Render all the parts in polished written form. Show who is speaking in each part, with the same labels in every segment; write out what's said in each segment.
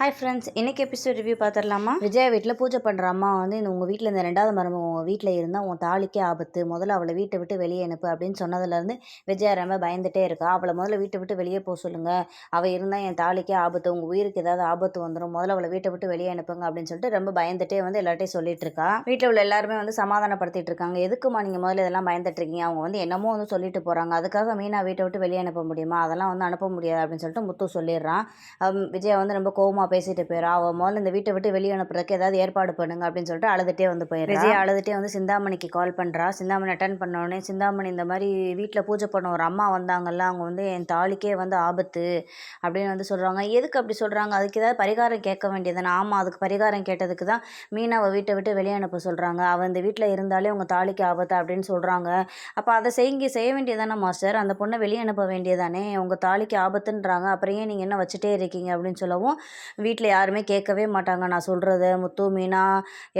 Speaker 1: Hi friends, இன்றைக்கி episode review பார்த்துடலாமா? விஜயா வீட்டில் பூஜை பண்ணுற அம்மா வந்து உங்கள் வீட்டில் இந்த 2வது மருமக உங்கள் வீட்டில் இருந்தால் உன் தாலிக்கே ஆபத்து, முதல்ல அவளை வீட்டை விட்டு வெளியே அனுப்பு அப்படின்னு சொன்னதுலேருந்து விஜயா ரொம்ப பயந்துகிட்டே இருக்கா. அவளை முதல்ல வீட்டை விட்டு வெளியே போக சொல்லுங்கள், அவள் இருந்தால் என் தாலிக்கே ஆபத்து, உங்கள் உயிருக்கு ஏதாவது ஆபத்து வந்துடும், முதல்ல அவளை வீட்டை விட்டு வெளியே அனுப்புங்க அப்படின்னு சொல்லிட்டு ரொம்ப பயந்துகிட்டே வந்து எல்லார்ட்டையும் சொல்லிட்டு இருக்கா. வீட்டில் உள்ள எல்லாருமே வந்து சமாதானப்படுத்திட்டு இருக்காங்க. எதுக்குமா நீங்கள் முதல்ல இதெல்லாம் பயந்துட்டு இருக்கீங்க, அவங்க வந்து என்னமோ வந்து சொல்லிட்டு போகிறாங்க, அதுக்காக மீனா வீட்டை விட்டு வெளியே அனுப்ப முடியுமா, அதெல்லாம் வந்து அனுப்ப முடியாது அப்படின்னு சொல்லிட்டு முத்து சொல்லிடுறான். விஜயா வந்து ரொம்ப கோவமாக பேசிட்டு போயிடா. அவள் முதல்ல இந்த வீட்டை விட்டு வெளியே அனுப்புறதுக்கு ஏதாவது ஏற்பாடு பண்ணுங்க அப்படின்னு சொல்லிட்டு அழுதுகிட்டே வந்து போயிடுறா. விஜய் அழுதுகிட்டே வந்து சிந்தாமணிக்கு கால் பண்ணுறா. சிந்தாமணி அட்டன் பண்ணோடனே சிந்தாமணி இந்த மாதிரி வீட்டில் பூஜை பண்ண ஒரு அம்மா வந்தாங்கல்ல, அவங்க வந்து என் தாலிக்கே வந்து ஆபத்து அப்படின்னு வந்து சொல்கிறாங்க. எதுக்கு அப்படி சொல்கிறாங்க, அதுக்கு ஏதாவது பரிகாரம் கேட்க வேண்டியதானே? ஆமாம், அதுக்கு பரிகாரம் கேட்டதுக்கு தான் மீனாவை வீட்டை விட்டு வெளியே அனுப்ப சொல்கிறாங்க. அவள் இந்த வீட்டில் இருந்தாலே உங்கள் தாலிக்கு ஆபத்து அப்படின்னு சொல்கிறாங்க. அப்போ அதை செய்ய வேண்டியதானே மாஸ்டர், அந்த பொண்ணை வெளியே அனுப்ப வேண்டியதானே, உங்கள் தாலிக்கு ஆபத்துன்றாங்க, அப்புறம் ஏன் நீங்கள் என்ன வச்சுட்டே இருக்கீங்க அப்படின்னு சொல்லவும் வீட்டில் யாருமே கேட்கவே மாட்டாங்க. நான் சொல்கிறத முத்து, மீனா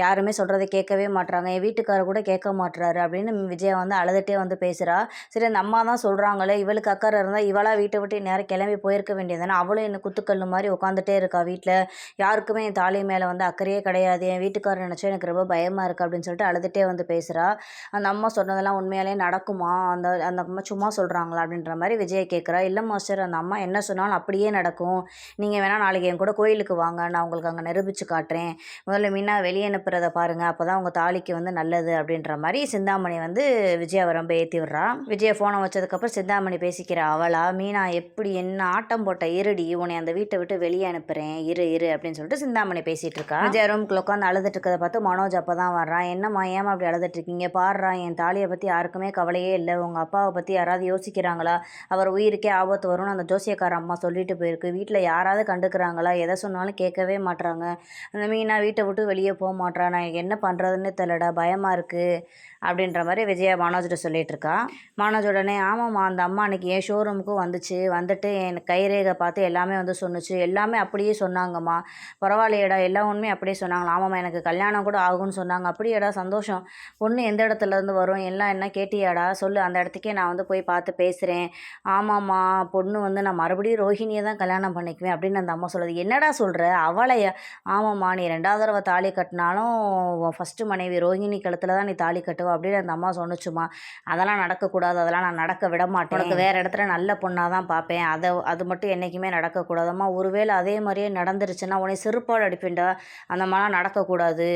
Speaker 1: யாருமே சொல்கிறத கேட்கவே மாட்றாங்க, என் வீட்டுக்காரர் கூட கேட்க மாட்டுறாரு அப்படின்னு விஜயா வந்து அழுதுகிட்டே வந்து பேசுகிறா. சரி, அந்த அம்மா தான் சொல்கிறாங்களே, இவளுக்கு அக்கறை இருந்தால் இவளாக வீட்டை விட்டு நேரம் கிளம்பி போயிருக்க வேண்டியதானே, அவளும் என்ன குத்துக்கல் மாதிரி உட்காந்துட்டே இருக்கா வீட்டில், யாருக்குமே என் தாலி மேலே வந்து அக்கறையே கிடையாது, என் வீட்டுக்காரர் நினச்சா எனக்கு ரொம்ப பயமாக இருக்குது அப்படின்னு சொல்லிட்டு அழுதுகிட்டே வந்து பேசுகிறா. அந்த அம்மா சொன்னதெல்லாம் உண்மையாலே நடக்குமா, அந்த அந்த அம்மா சும்மா சொல்கிறாங்களா அப்படின்ற மாதிரி விஜயை கேட்குறா. இல்லை மாஸ்டர், அந்த அம்மா என்ன சொன்னாலும் அப்படியே நடக்கும், நீங்கள் வேணால் நாளைக்கு என் கூட கோயிலுக்கு வாங்க, நான் உங்களுக்கு அங்கே நிரூபித்து காட்டுறேன், முதல்ல மீனா வெளியே அனுப்புறதை பாருங்கள், அப்போ தான் உங்கள் தாலிக்கு வந்து நல்லது அப்படின்ற மாதிரி சிந்தாமணி வந்து விஜயாவை ரொம்ப ஏற்றி விட்றா. விஜயா ஃபோனை வச்சதுக்கப்புறம் சிந்தாமணி பேசிக்கிறா. அவளா மீனா எப்படி என்ன ஆட்டம் போட்ட, இருடி உன்னை அந்த வீட்டை விட்டு வெளியே அனுப்புகிறேன், இரு அப்படின்னு சொல்லிட்டு சிந்தாமணி பேசிகிட்டு இருக்கா. விஜயா ரூம்குள்ள உட்காந்து அழுதுட்டு இருக்கிறத பார்த்து மனோஜ் அப்போ தான் வர்றான். என்னம்மா ஏமா அப்படி அழுதுட்டு இருக்கீங்க, பாடுறா என் தாலியை பற்றி யாருக்குமே கவலையே இல்லை, உங்கள் அப்பாவை பற்றி யாராவது யோசிக்கிறாங்களா, அவர் உயிருக்கே ஆபத்து வரும்னு அந்த ஜோசியக்கார அம்மா சொல்லிட்டு போயிருக்கு, வீட்டில் யாராவது கண்டுக்கிறாங்களா, எதை சொன்னாலும் கேட்கவே மாட்றாங்க, அந்த மீனா வீட்டை விட்டு வெளியே போக மாட்றா, நான் என்ன பண்ணுறதுன்னு தெரியலடா, பயமாக இருக்குது அப்படின்ற மாதிரி விஜயா மனோஜ்கிட்ட சொல்லிட்டு இருக்கா. மனோஜ் உடனே ஆமாம்மா, அந்த அம்மா அன்றைக்கி என் ஷோரூமுக்கும் வந்துட்டு என் கைரேகை பார்த்து எல்லாமே வந்து சொன்னுச்சு, எல்லாமே அப்படியே சொன்னாங்கம்மா, பரவாயில்லையடா, எல்லா உண்மையும் அப்படியே சொன்னாங்களா, ஆமாம்மா எனக்கு கல்யாணம் கூட ஆகும்னு சொன்னாங்க, அப்படியேடா சந்தோஷம், பொண்ணு எந்த இடத்துலேருந்து வரும் எல்லாம் என்ன கேட்டியாடா, சொல்லு, அந்த இடத்துக்கே நான் வந்து போய் பார்த்து பேசுகிறேன், ஆமாம்மா பொண்ணு வந்து நான் மறுபடியும் ரோஹிணியை தான் கல்யாணம் பண்ணிக்குவேன் அப்படின்னு அந்த அம்மா சொல்லுது. என்னடா சொல்கிற, அவளையா, ஆமாம்மா நீ 2வது தடவை தாலி கட்டினாலும் ஃபஸ்ட்டு மனைவி ரோஹிணி கழுத்தில் தான் நீ தாலி கட்டுவ அப்படின்னு அந்த அம்மா சொன்னுச்சுமா, அதெல்லாம் நடக்கக்கூடாது, அதெல்லாம் நான் நடக்க விட மாட்டேன், உனக்கு வேறு இடத்துல நல்ல பொண்ணாக தான் பார்ப்பேன், அது மட்டும் என்றைக்குமே நடக்கக்கூடாதம்மா, ஒருவேளை அதே மாதிரியே நடந்துருச்சுன்னா உன்னை செருப்பால் அடிப்பேன்டா, அந்த மாதிரிலாம் நடக்கக்கூடாது,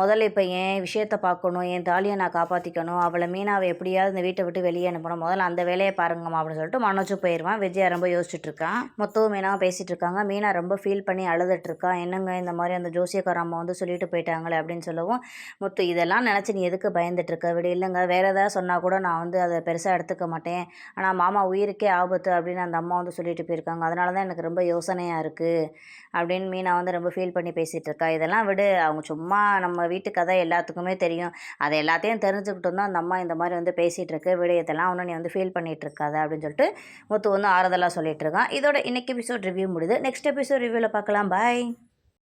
Speaker 1: முதல்ல இப்போ என் விஷயத்தை பார்க்கணும், என் தாலியை நான் காப்பாற்றிக்கணும், அவளை மீனாவை எப்படியாவது இந்த வீட்டை விட்டு வெளியே அனுப்பணும், முதல்ல அந்த வேலையை பாருங்கம்மா அப்படின்னு சொல்லிட்டு மனோஜும் போயிடுவான். விஜயா ரொம்ப யோசிச்சுட்டு இருக்கான். மொத்தம் மீனாவும் பேசிகிட்டு இருக்காங்க. மீனா ரொம்ப ஃபீல் பண்ணி அழுதுட்ருக்கா. என்னங்க இந்த மாதிரி அந்த ஜோசியக்கார அம்மா வந்து சொல்லிட்டு போயிட்டாங்களே அப்படின்னு சொல்லவும், முத்து இதெல்லாம் நினச்சி நீ எதுக்கு பயந்துட்டுருக்க, விட இல்லைங்க, வேறு ஏதாவது சொன்னால் கூட நான் வந்து அதை பெருசாக எடுத்துக்க மாட்டேன், ஆனால் மாமா உயிருக்கே ஆபத்து அப்படின்னு அந்த அம்மா வந்து சொல்லிட்டு போயிருக்காங்க, அதனால தான் எனக்கு ரொம்ப யோசனையாக இருக்குது அப்படின்னு மீனா வந்து ரொம்ப ஃபீல் பண்ணி பேசிகிட்டு இருக்கா. இதெல்லாம் விடு, அவங்க சும்மா நம்ம வீட்டு கதை எல்லாத்துக்குமே தெரியும், அதை எல்லாத்தையும் தெரிஞ்சுக்கிட்டு தான் அந்த அம்மா இந்த மாதிரி வந்து பேசிகிட்டு இருக்கு, விடு இதெல்லாம் ஒன்று நீ வந்து ஃபீல் பண்ணிகிட்டு இருக்காது அப்படின்னு சொல்லிட்டு முத்து வந்து ஆறுதலாக சொல்லிட்டு இருக்கான். இதோட இன்னைக்கு எபிசோட் ரிவ்யூ முடியுது. நெக்ஸ்ட் எபிசோட் ரிவ்யூவில் பார்க்கலாம். பாய்.